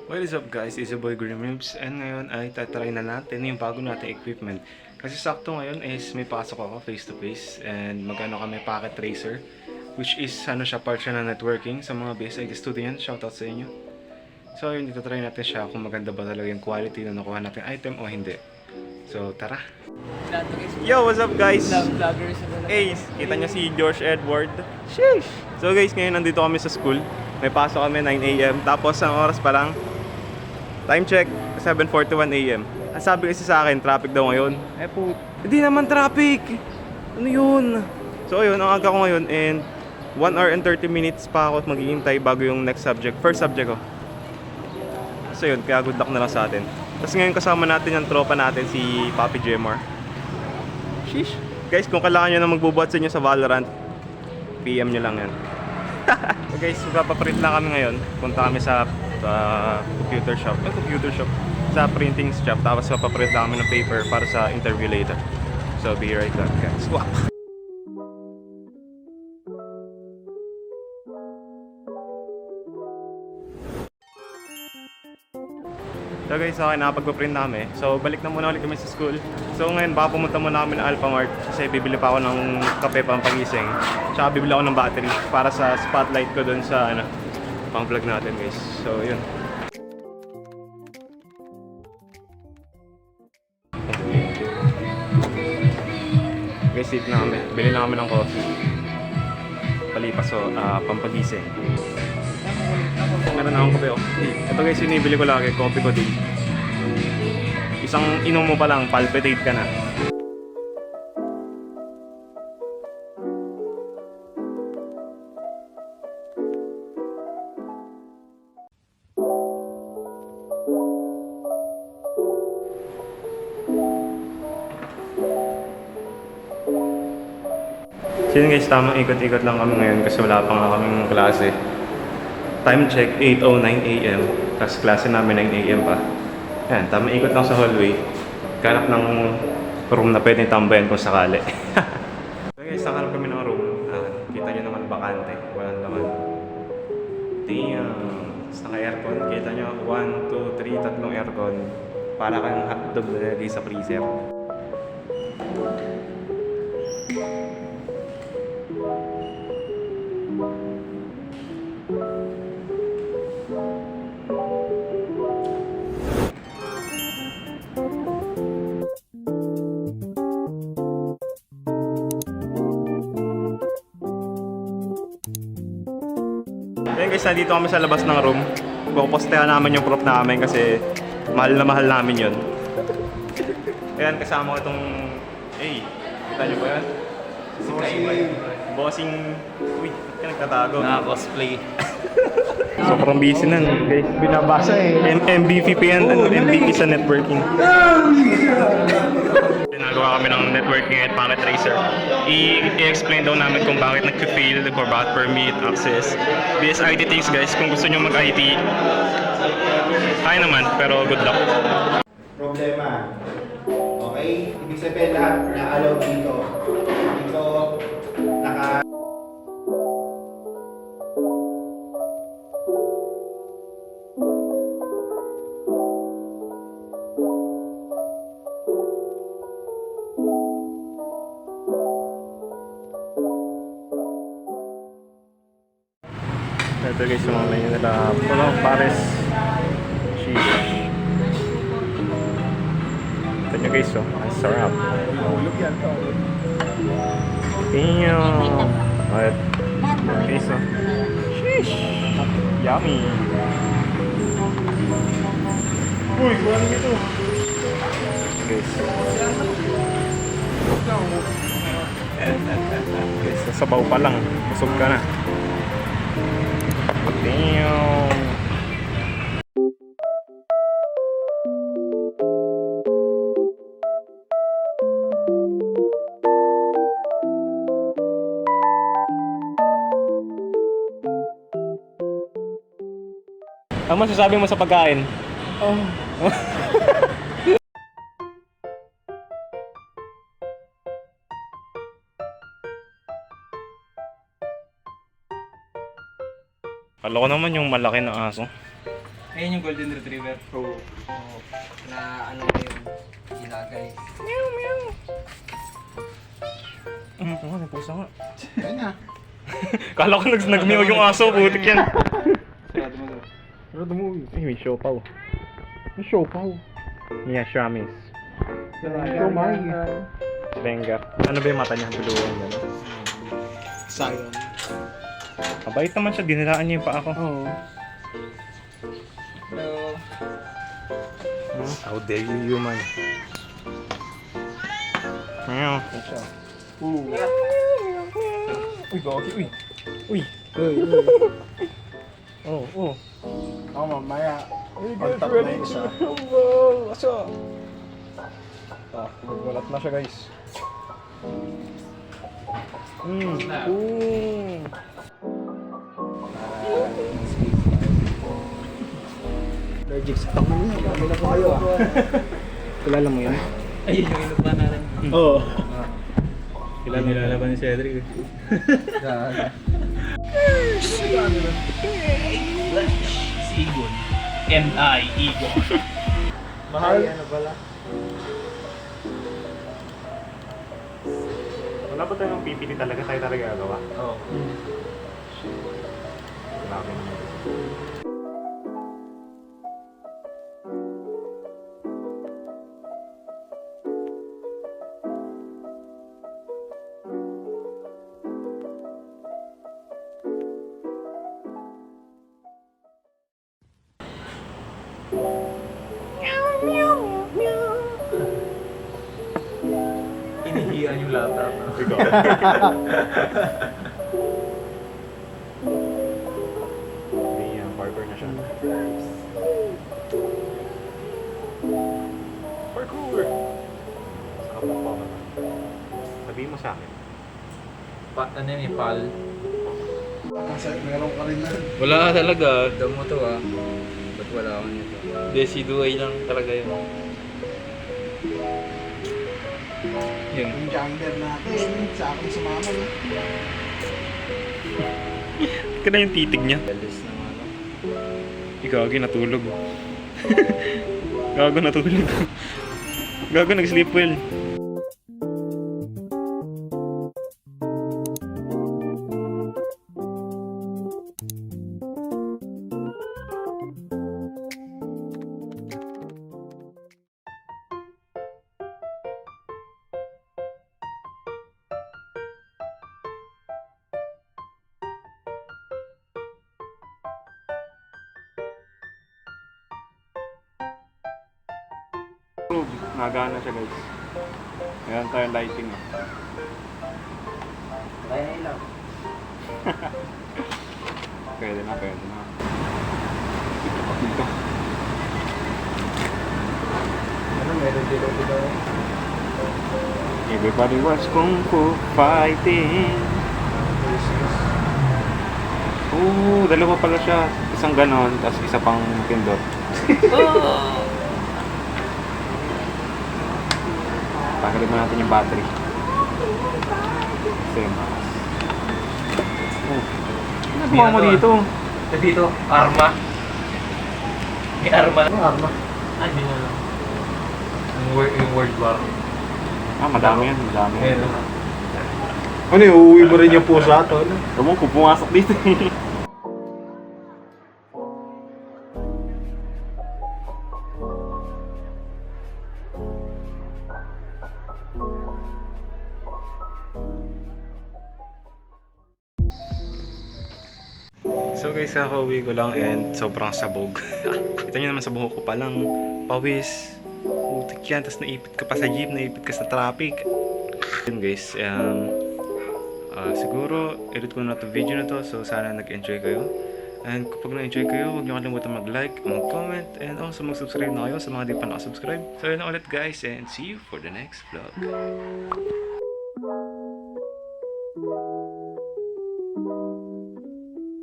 What is up guys, it's your boy Green Ribs and ngayon ay tatry na natin yung bago nating equipment. Kasi sakto ngayon is may pasok ako face to face and magano kami packet tracer, which is siya, part siya ng networking sa mga BSIT students. Shoutout sa inyo. So yun, dito try natin siya kung maganda ba talaga yung quality na nakuha natin item o hindi. So tara! Yo, what's up guys? Hey, kita nyo si George Edward. Sheesh! So guys, ngayon nandito kami sa school. May pasok kami 9 AM. Tapos ang oras pa lang, time check, 7:41 AM. Ang sabi kasi sa akin, traffic daw ngayon. Hindi naman traffic! Ano yun? So ayun, ang aga ko ngayon and 1 hour and 30 minutes pa ako maghihintay bago yung next subject. First subject ko. So yun, kaya good luck na lang sa atin. Tapos ngayon kasama natin yung tropa natin, si Papi Jemar. Sheesh! Guys, kung kailangan nyo na magbubuhat sa inyo sa Valorant, PM nyo lang yan. So guys, magpapaprint lang kami ngayon. Punta kami sa computer shop. Sa printing shop. Tapos papaprint lang kami ng paper para sa interview later. So be right back guys. Wow! So guys, okay, nakapagpaprint na kami. So balik na muna ulit kami sa school. So ngayon baka pumunta muna kami ng Alphamart kasi bibili pa ako ng kape pang pagising. Tsaka bibili ako ng battery para sa spotlight ko dun sa pang vlog natin guys. So yun. Guys, sit na kami. Bili na kami ng coffee. Palipas so, pampagising. Meron na akong kape oh. Ito guys, yung nibili ko lagi, coffee ko din. Isang inom mo pa lang, palpitate ka na. So yun guys, tamang ikot-ikot lang kami ngayon kasi wala pa nga kaming klase. Time check, 8:09 AM. Tapos klase namin 9 AM pa. Ayan, tamang ikot lang sa hallway. Ganap ng room na pwedeng tambayan kung sakali. So guys, nakalap kami ng room. Kita nyo naman bakante. Walang laman. Damn! Tapos naka-aircon. Kita nyo, 1, 2, 3, tatlong aircon. Para kang hotdog na nilagay sa freezer. Ayun guys, nandito kami sa labas ng room. Pupostehan namin yung prop namin kasi mahal na mahal namin yun. Ayan, kasama ko itong... Hey, kita nyo ba yan? Bossing... Uy, ba't ka nagtatago? Naka-cosplay. Sobrang busy na guys. Binabasa eh. MVP pa yan, MVP sa networking. Nagawa kami ng networking at packet tracer. I-explain daw namin kung bakit nag-fail or bakit permit, access. BSIT things guys, kung gusto nyo mag-IT, kaya naman, pero good luck. Problema. Okay? Ibig sabihin lahat na-allow dito. Dito, naka... Ito guys, yung mga menu nila. Pares. Cheese. Ito nyo guys, oh. Ang sarap. Mahulog yan to. Damn! Alright. Guys, oh. Sheesh! Yummy! Uy, kuha nyo ito. Guys. Guys, sabaw pa lang. Busog ka na. Damn! Ang masasabi mo sa pagkain? Oh. Kala ko naman yung malaki na aso. Ayun yung golden retriever. Oo. Oo. Na ano ko yun, ilagay. Oo, may pusa nga. Yan na. Kala ko nagmiyaw yung aso, butik yan. Sarado mo doon. Sarado mo. Ay, may siopaw. May siopaw. Yeah, Shamis. Siomay. Bengar. Ano ba yung mata niya? Buluan gano'n. Zion. Mabait naman siya, dinilaan niya yung paa ko. Oo. Pero, How dare you, human? Meow. Uy, gagi, uy. Uy. Oh, oh. Ako mamaya. On top na yung isa. Wow, aso. Gulat na siya, guys. Ooh. Allergic sa tango niya. Kami na kayo ah. Kilala mo yun? ayun yung inupa natin. Oo. Kilala nilalaban ni Cedric. Sigon. M.I. Igon. Mahal. Ano pala? Wala ba tayong pipili talaga? Tayo talaga gagawa? Oo. Grabe naman. Hinihiyan yung laptop. May parkour na siya. Parkour! Sa kapwa ka. Sabihin mo sa akin. Ano yun eh, pal? Meron ka rin na. Wala talaga. Damo to ah. Ba't wala ako nito? Desiduay lang talaga yun. Yun. Yung jungler natin. Sa akin sumama na. Ika na yung titig niya. Galis na mga ano. Gagi, natulog. Gago, natulog. Gago, nag-sleep well. Nagana siya, guys. Meron tayong lighting. Kaya na ilaw. Pwede na, pwede na. Dito. Ano, meron dito. Everybody was kung fu fighting. Dalawa pala siya. Isang ganon, tapos isa pang pindot. Pakalin mo natin yung battery. Same. Ano gumawa mo dito? Dito, arma. May arma. Ano arma? Ano yun lang? Yung World War. Madami yan, madami. Meron. Ano yung uuwi mo rin yung pusa to? Huwag mo kung pumasok dito. So guys, kakauwi ko lang and sobrang sabog. Kita nyo naman sa buhok ko palang pawis. Putik yan, tapos naipit ka pa sa jeep, naipit ka sa traffic. Yun guys, siguro edit ko na itong video na to, so sana nag-enjoy kayo. And kapag na-enjoy kayo, huwag nyo kalimutan mag-like, mag-comment, and also mag-subscribe na kayo sa mga di pa nakasubscribe. So yun na ulit guys, and see you for the next vlog.